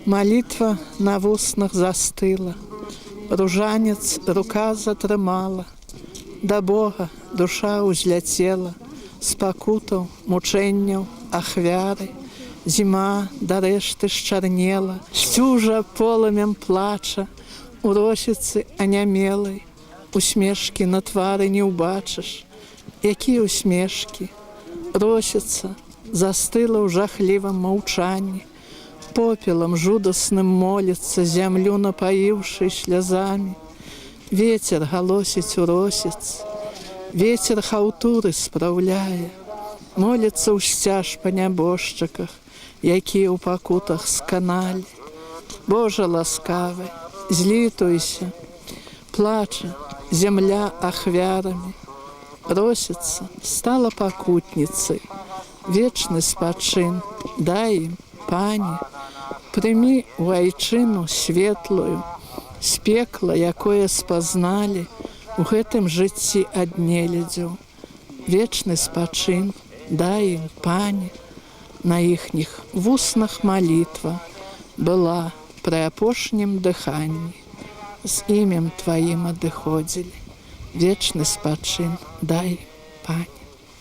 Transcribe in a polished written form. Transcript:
Молитва на вуснах застыла, ружанец рука затрымала, да Бога душа узляцела, з пакутаў, мучэнняў, ахвяры, зіма дарэшты счарнела, сцюжа полымем плача, у росіцы анямелай, усмешкі на твары не ўбачыш, якія усмешкі, росіца застыла ў жахлівым маўчанні, попелам жудасным моліцца, зямлю напаіўшы слязамі. Ветер галосіць у росіц, ветер хаўтуры спраўляе, моліцца ў сцяж па нябожчыках, якія ў пакутах сканалі. Божа ласкавы, злітуйся, плача земля ахвярамі. Росіца стала пакутніцай, вечны спачын дай ім, Пане, прымі ў айчыну светлую, з пекла, якое спазналі у гэтым жыцці ад нелюдзяў. Вечны спачын дай ім, Пане, на іхніх вуснах малітва была пры апошнім дыханні. З імем Тваім адыходзілі. Вечны спачын дай, Пане.